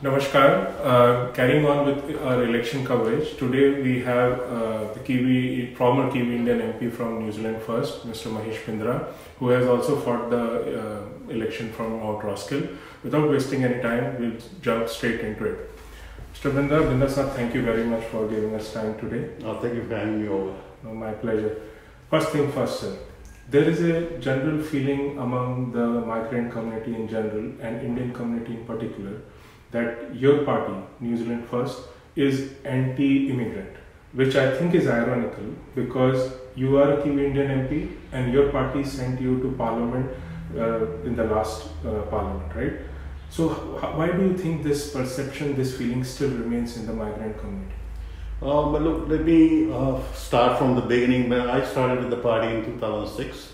Namaskar. Carrying on with our election coverage, today we have the former Kiwi Indian MP from New Zealand First, Mr. Mahesh Pindra, who has also fought the election from Mount Roskill. Without wasting any time, we'll jump straight into it. Mr. Pindra sir, thank you very much for giving us time today. Thank you for having me over. No, my pleasure. First thing first, sir. There is a general feeling among the migrant community in general and Indian community in particular that your party, New Zealand First, is anti-immigrant, which I think is ironical because you are a Kiwi Indian MP and your party sent you to Parliament in the last Parliament, right? So why do you think this perception, this feeling still remains in the migrant community? But look, let me start from the beginning. When I started with the party in 2006,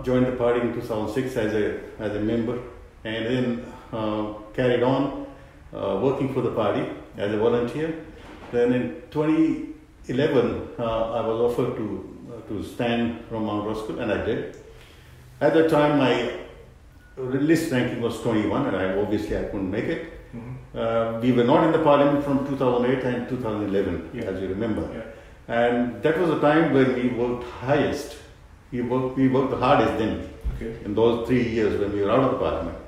joined the party in 2006 as a member, and then carried on working for the party as a volunteer. Then in 2011, I was offered to stand from Mount Roskill, and I did. At that time, my list ranking was 21, and I couldn't make it. Mm-hmm. We were not in the parliament from 2008 and 2011, as you remember. Yeah. And that was a time when we worked highest. We worked the hardest then, in those 3 years when we were out of the parliament.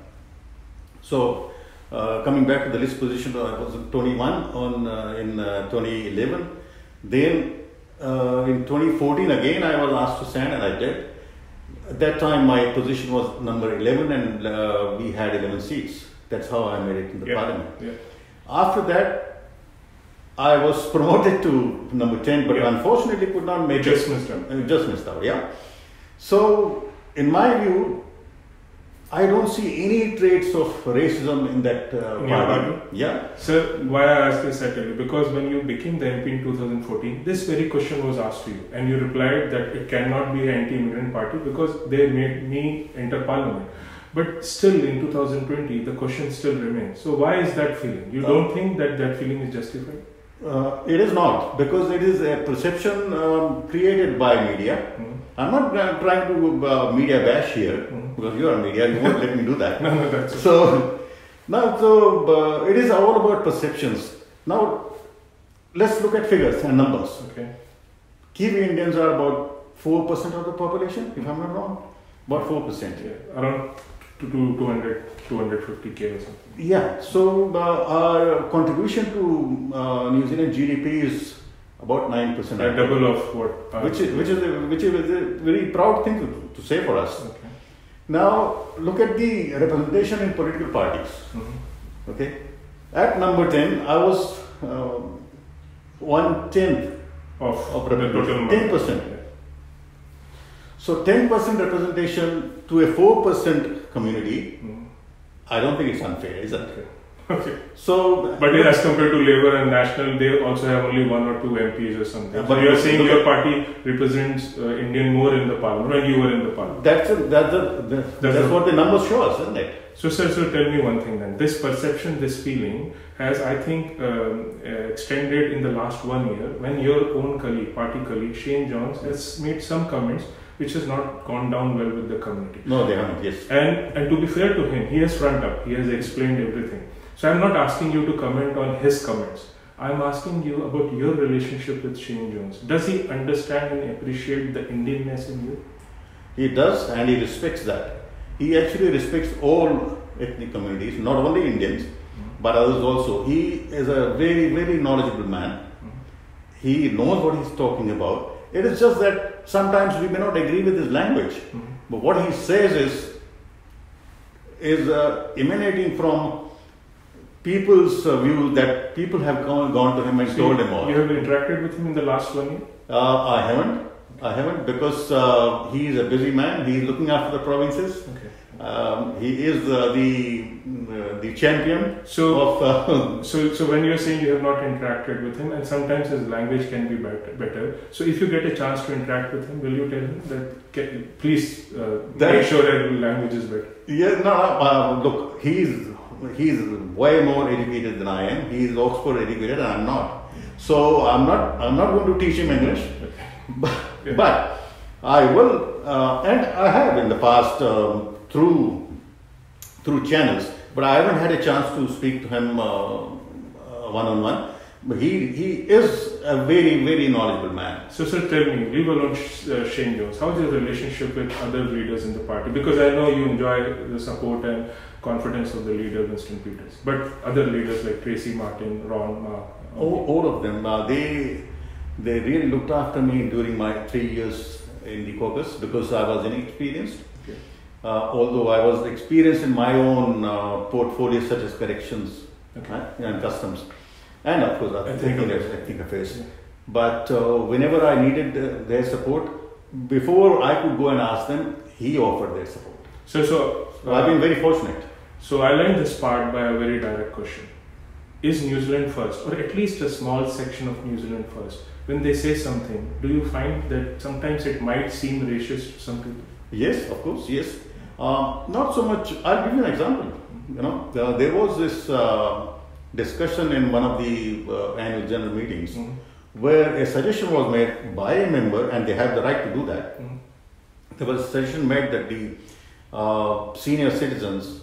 So, coming back to the list position, I was 21 in 2011. Then, in 2014 again, I was asked to stand, and I did. At that time, my position was number 11, and we had 11 seats. That's how I made it in the parliament. Yeah. After that, I was promoted to number 10, but unfortunately could not make it. Just missed out, yeah. So, in my view, I don't see any traits of racism in that party. Yeah. Sir, why I ask this actually? Because when you became the MP in 2014, this very question was asked to you, and you replied that it cannot be an anti-immigrant party because they made me enter parliament. But still, in 2020, the question still remains. So why is that feeling? You don't think that feeling is justified? It is not, because it is a perception created by media. I'm not trying to media bash here, because you are media, you won't let me do that. No, that's it. So it is all about perceptions. Now, let's look at figures and numbers. Okay. Kiwi Indians are about 4% of the population, if I'm not wrong. About 4%. Yeah, around 250k or something. Yeah, so our contribution to New Zealand GDP is about 9%. A double of what? Which is a very proud thing to say for us. Okay. Now, look at the representation in political parties. Mm-hmm. Okay, at number 10, I was 1/10 of representation. 10%. So 10% representation to a 4% community, I don't think it's unfair, is it? Okay. So, but as compared to Labour and National, they also have only 1 or 2 MPs or something. But you are saying your party represents Indian more in the parliament when you were in the parliament. That's what the numbers show us, isn't it? So, sir, tell me one thing then. This perception, this feeling has, I think, extended in the last 1 year when your own colleague, party colleague, Shane Jones, has made some comments which has not gone down well with the community. No, they haven't, yes. And to be fair to him, he has front up, he has explained everything. So I'm not asking you to comment on his comments. I'm asking you about your relationship with Shane Jones. Does he understand and appreciate the Indianness in you? He does, and he respects that. He actually respects all ethnic communities, not only Indians, but others also. He is a very, very knowledgeable man. He knows what he's talking about. It is just that sometimes we may not agree with his language, but what he says is emanating from people's view that people have gone to him and told him all. You have interacted with him in the last 1 year? I haven't because he is a busy man. He is looking after the provinces. Okay. He is the champion. So when you are saying you have not interacted with him, and sometimes his language can be better. So if you get a chance to interact with him, will you tell him that please make sure that language is better? Yeah, no. Look, he's way more educated than I am. He is Oxford educated, and I'm not. So I'm not going to teach him English, but I will, and I have in the past through channels but I haven't had a chance to speak to him one-on-one. But he is a very, very knowledgeable man. So, sir, tell me, leave alone Shane Jones, how is your relationship with other leaders in the party? Because I know you enjoy the support and confidence of the leader, Winston Peters. But other leaders like Tracy Martin, Ron, Mark. All of them, they really looked after me during my 3 years in the caucus because I was inexperienced. Okay. Although I was experienced in my own portfolios such as corrections and customs. And of course, ethnic affairs. Yeah. But whenever I needed their support, before I could go and ask them, he offered their support. So I've been very fortunate. So I'll end this part by a very direct question. Is New Zealand first, or at least a small section of New Zealand first? When they say something, do you find that sometimes it might seem racist to some people? Yes, of course, yes. Not so much. I'll give you an example. You know, there was this discussion in one of the annual general meetings where a suggestion was made by a member, and they have the right to do that. There was a suggestion made that the senior citizens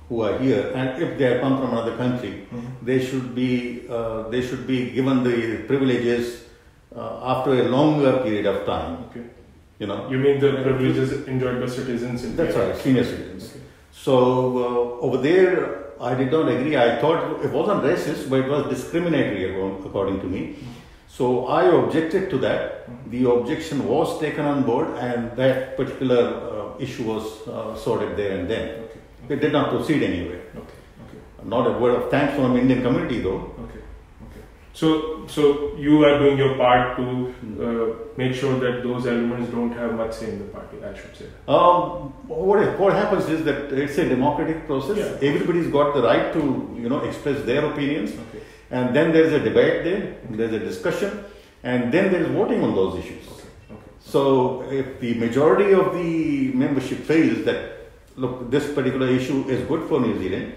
who are here, and if they have come from another country, they should be given the privileges after a longer period of time. Okay. You know. You mean the privileges enjoyed by citizens in That's right, senior citizens. Okay. So over there, I did not agree. I thought it wasn't racist, but it was discriminatory according to me. So I objected to that. The objection was taken on board, and that particular issue was sorted there and then. Okay. It did not proceed anywhere. Okay. Not a word of thanks from Indian community though. Okay. So you are doing your part to make sure that those elements don't have much say in the party, I should say. What happens is that it's a democratic process. Yeah. Everybody's got the right to express their opinions, Okay. and then there is a debate there. There's a discussion, and then there is voting on those issues. Okay. So if the majority of the membership feels that look, this particular issue is good for New Zealand,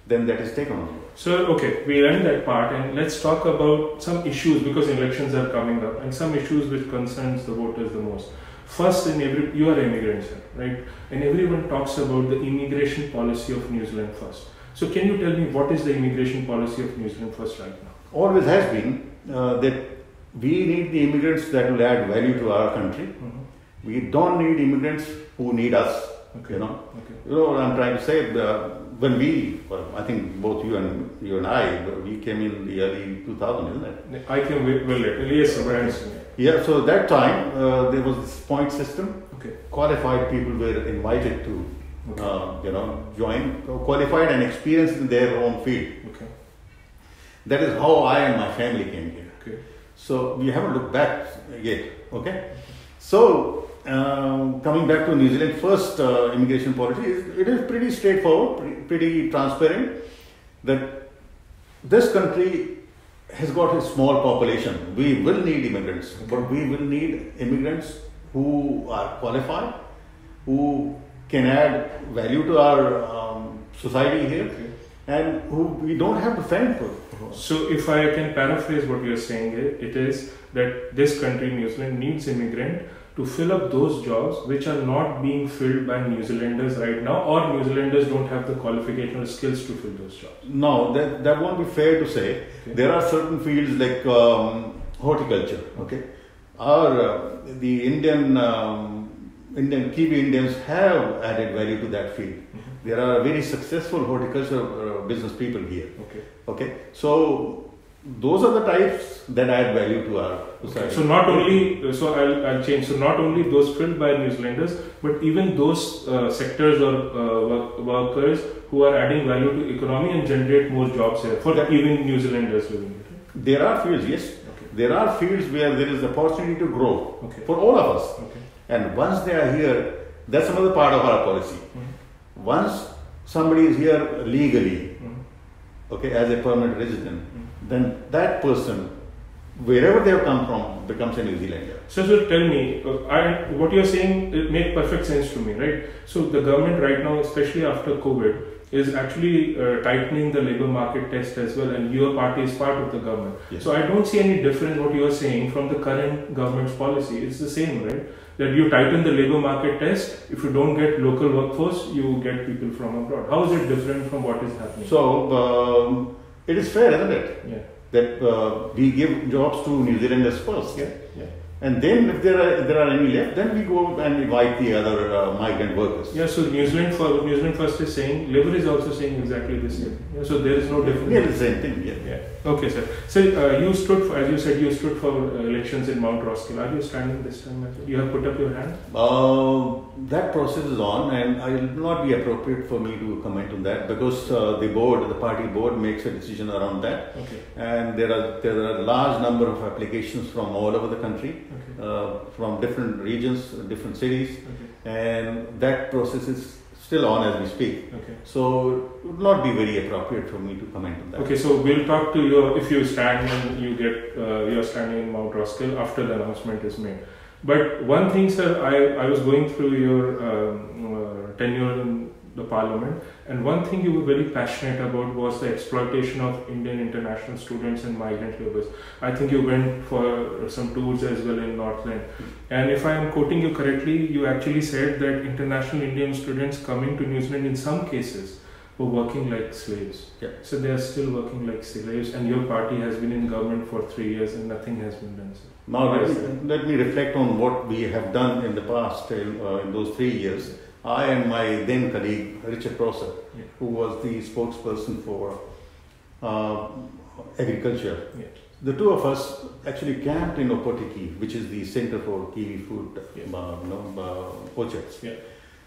then that is taken on. So, okay, we'll end that part and let's talk about some issues because elections are coming up and some issues which concerns the voters the most. First, you are immigrants, right? And everyone talks about the immigration policy of New Zealand first. So, can you tell me what is the immigration policy of New Zealand first right now? Always has been that we need the immigrants that will add value to our country. We don't need immigrants who need us. Okay. You know what I'm trying to say. When I think both you and I, we came in the early 2000s, isn't it? I came well later. Yes, sir. Yeah. So that time there was this point system. Okay. Qualified people were invited to, join. Qualified and experienced in their own field. Okay. That is how I and my family came here. Okay. So we haven't looked back yet. Okay. So. Coming back to New Zealand first immigration policy, it is pretty straightforward, pretty transparent that this country has got a small population. We will need immigrants, but we will need immigrants who are qualified, who can add value to our society here, and who we don't have to fend for. So if I can paraphrase what you are saying, it is that this country, New Zealand, needs immigrant to fill up those jobs which are not being filled by New Zealanders right now, or New Zealanders don't have the qualification or skills to fill those jobs. No, that won't be fair to say. Okay. There are certain fields like horticulture. Okay, the Indian Kiwi Indians have added value to that field. There are very successful horticulture business people here. Okay, so those are the types that add value to our society. So not only, I'll change. So not only those filled by New Zealanders, but even those sectors or workers who are adding value to economy and generate more jobs here for even New Zealanders living here. There are fields, yes. Okay. There are fields where there is opportunity to grow for all of us. Okay. And once they are here, that's another part of our policy. Once somebody is here legally, as a permanent resident, then that person, wherever they have come from, becomes a New Zealander. So tell me, what you're saying, it makes perfect sense to me, right? So the government right now, especially after COVID, is actually tightening the labor market test as well, and your party is part of the government. Yes. So I don't see any difference what you are saying from the current government's policy. It's the same, right? that you tighten the labor market test. If you don't get local workforce, you get people from abroad. How is it different from what is happening? So it is fair, isn't it? Yeah. That we give jobs to New Zealanders first. Yeah. Yeah. And then if there are any left, then we go and invite the other migrant workers. Yeah, so New Zealand First is saying, Labour is also saying exactly the same. Yeah, so there is no difference. Yeah, the same thing, yeah. Yeah. Okay, sir. So you stood for, as you said, you stood for elections in Mount Roskill. Are you standing this time? You have put up your hand? That process is on, and it will not be appropriate for me to comment on that because the party board makes a decision around that. Okay. And there are a large number of applications from all over the country. Okay. From different regions, different cities, okay. and that process is still on as we speak. Okay. So it would not be very appropriate for me to comment on that. Okay, so we'll talk to you if you stand and you get you're standing in Mount Roskill after the announcement is made. But one thing, sir, I was going through your tenure in the Parliament, and one thing you were very passionate about was the exploitation of Indian international students and migrant labourers. I think you went for some tours as well in Northland. And if I am quoting you correctly, you actually said that international Indian students coming to New Zealand in some cases were working like slaves. Yeah. So they are still working like slaves, and your party has been in government for 3 years and nothing has been done, sir. Now let me reflect on what we have done in the past in those 3 years. I and my then colleague Richard Prosser, yeah. who was the spokesperson for agriculture, yeah. the two of us actually camped in Opotiki, which is the center for kiwi fruit orchards. Yeah.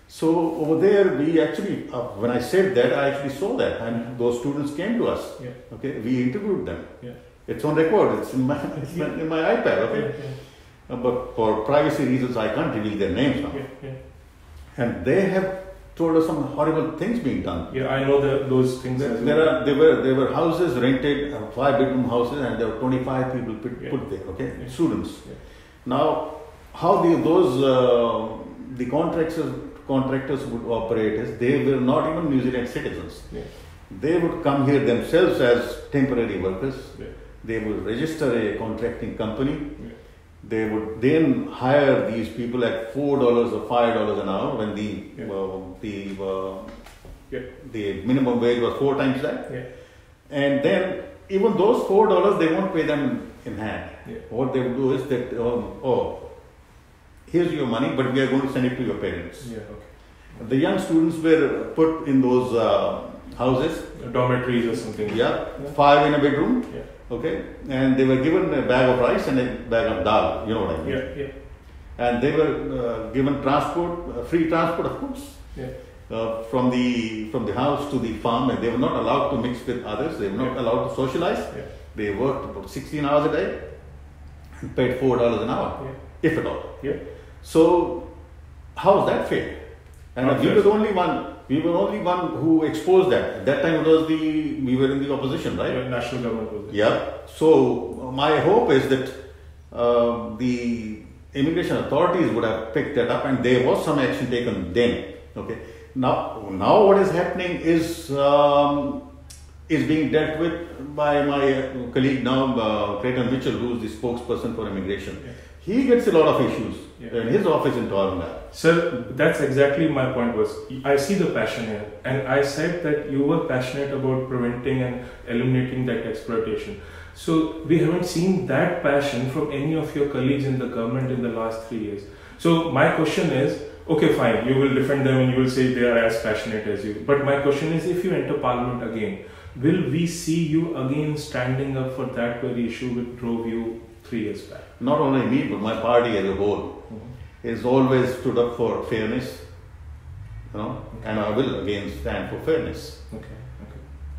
So over there, we actually, when I said that, I actually saw that, and those students came to us. Yeah. Okay, we interviewed them. Yeah. It's on record. It's in my iPad. Okay, yeah. But for privacy reasons, I can't reveal their names now. Yeah. Yeah. And they have told us some horrible things being done. Yeah, I know those things. There were houses rented, 5-bedroom houses, and there were 25 people put there. Okay, yeah. Students. Yeah. Now, how the contractors would operate is they were not even New Zealand citizens. Yeah. They would come here themselves as temporary workers. Yeah. They would register a contracting company. Yeah. They would then hire these people at $4 or $5 an hour when the minimum wage was 4 times that. Yeah. And then even those $4 they won't pay them in hand. Yeah. What they would do is that here's your money, but we are going to send it to your parents. Yeah. Okay. The young students were put in those houses. Dormitories or something. Yeah, 5 in a bedroom. Yeah. Okay, and they were given a bag of rice and a bag of dal. You know what I mean? Yeah. Yeah. And they were given transport, free transport, of course. Yeah. From the house to the farm, and they were not allowed to mix with others. They were not allowed to socialize. Yeah. They worked about 16 hours a day and paid $4 an hour, Yeah. if at all. Yeah. So, how is that fair? And we were the only one. We were only one who exposed that. At that time, we were in the opposition, right? Yeah, national government was. Yeah. So my hope is that the immigration authorities would have picked that up, and there was some action taken then. Okay. Now what is happening is being dealt with by my colleague now, Clayton Mitchell, who is the spokesperson for immigration. Yeah. He gets a lot of issues Yeah. in his office in Tauranga. Sir, that's exactly my point was. I see the passion here, and I said that you were passionate about preventing and eliminating that exploitation. So we haven't seen that passion from any of your colleagues in the government in the last 3 years. So my question is, okay, fine, you will defend them and you will say they are as passionate as you. But my question is, if you enter Parliament again, will we see you again standing up for that very issue which drove you 3 years back? Not only me, but my party as a whole has always stood up for fairness, and I will again stand for fairness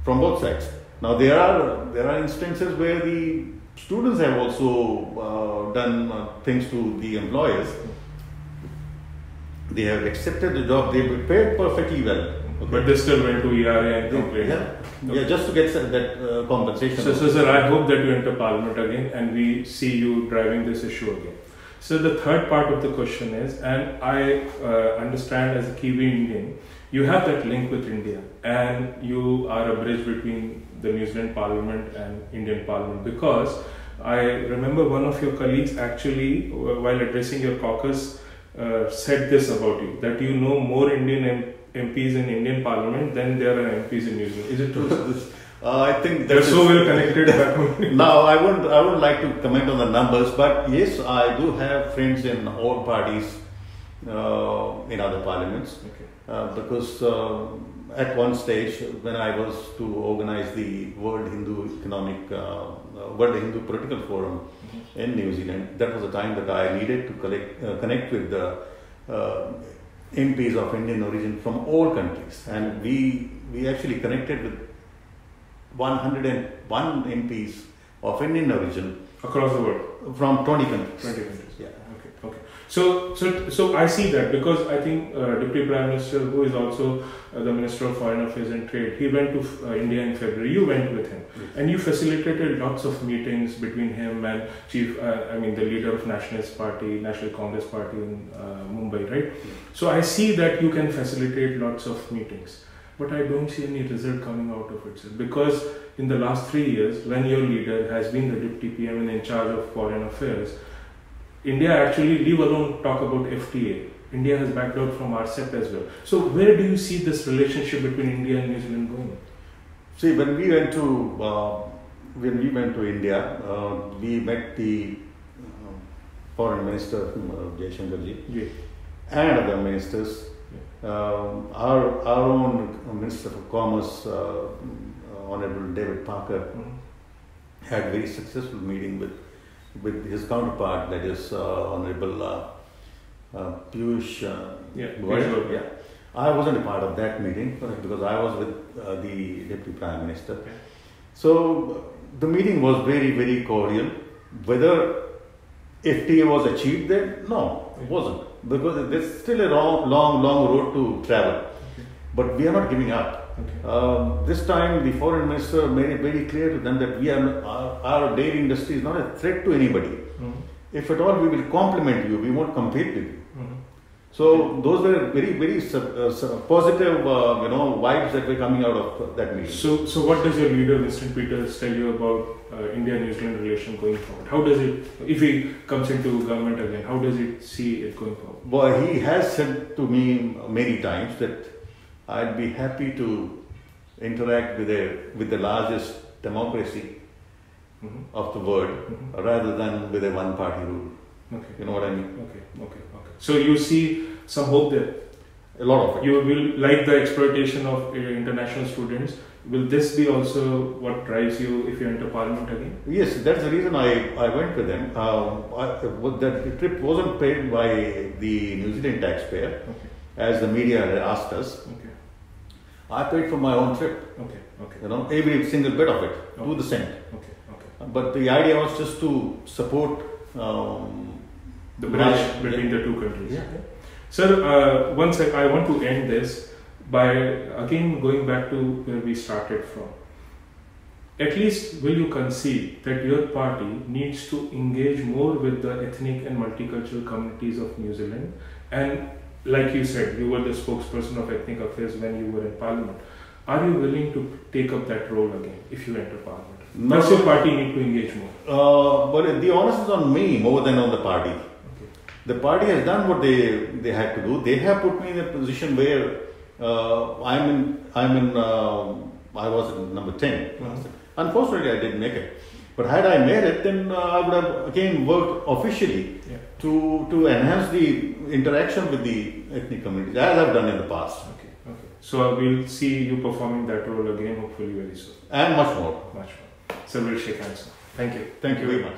from both sides. Now there are instances where the students have also done things to the employers. They have accepted the job, they were paid perfectly well. Okay. But they still went to ERA and complained. Yeah, just to get that compensation. So sir, I hope that you enter Parliament again and we see you driving this issue again. So the third part of the question is, and I understand as a Kiwi Indian, you have that link with India and you are a bridge between the New Zealand Parliament and Indian Parliament, because I remember one of your colleagues actually, while addressing your caucus, said this about you, that you know more Indian MPs in Indian Parliament than there are MPs in New Zealand. Is it true? I think they're so well connected back home. Now, I wouldn't like to comment on the numbers, but yes, I do have friends in all parties in other parliaments. Okay. Because at one stage, when I was to organize the World Hindu Political Forum in New Zealand, that was the time that I needed to connect with the MPs of Indian origin from all countries, and we actually connected with 101 MPs of Indian origin across the world from 20 countries. 20 countries. Yeah. Okay. So I see that, because I think Deputy Prime Minister, who is also the Minister of Foreign Affairs and Trade, he went to India in February. You went with him, yes. And you facilitated lots of meetings between him and the leader of Nationalist Party, National Congress Party in Mumbai, right? Yes. So I see that you can facilitate lots of meetings. But I don't see any result coming out of it, sir. Because in the last 3 years, when your leader has been the Deputy PM and in charge of Foreign Affairs, India actually, leave alone talk about FTA, India has backed out from RCEP as well. So where do you see this relationship between India and New Zealand going? See, when we went to India, we met the Foreign Minister Jaishankarji, Yeah. and other ministers. Our own Minister for Commerce, Honorable David Parker, had very successful meeting with his counterpart, that is Honorable Piyush Goyal. Yeah. I wasn't a part of that meeting because I was with the Deputy Prime Minister. Okay. So the meeting was very, very cordial. Whether FTA was achieved there? No, it wasn't. Because there's still a long road to travel. Okay. But we are not giving up. Okay. This time the Foreign Minister made it very clear to them that our dairy industry is not a threat to anybody. Mm-hmm. If at all, we will complement you, we won't compete with you. Mm-hmm. So those were very, very positive, vibes that were coming out of that meeting. So what does your leader, Winston Peters, tell you about India-New Zealand relation going forward? How does it, if he comes into government again, how does it see it going forward? Well, he has said to me many times that I'd be happy to interact with the largest democracy of the world, rather than with a one-party rule. Okay. You know what I mean? Okay. So you see some hope there? A lot of it. You will, like the exploitation of international students, will this be also what drives you if you enter Parliament again? Yes, that's the reason I went with them. That trip wasn't paid by the New Zealand taxpayer, as the media had asked us. Okay. I paid for my own trip. Okay. Every single bit of it, to the cent. Okay. But the idea was just to support the bridge between the two countries. Yeah. Sir, I want to end this by again going back to where we started from. At least will you concede that your party needs to engage more with the ethnic and multicultural communities of New Zealand? And like you said, you were the spokesperson of ethnic affairs when you were in Parliament. Are you willing to take up that role again if you enter Parliament? No. Does your party need to engage more? But the onus is on me more than on the party. Okay. The party has done what they had to do. They have put me in a position where I was in number 10. Unfortunately, I didn't make it. But had I made it, then I would have again worked officially to enhance the interaction with the ethnic communities, as I've done in the past. Okay. So we'll see you performing that role again, hopefully very soon. And much more. Much more. So we'll shake hands. Thank you. Thank you very much.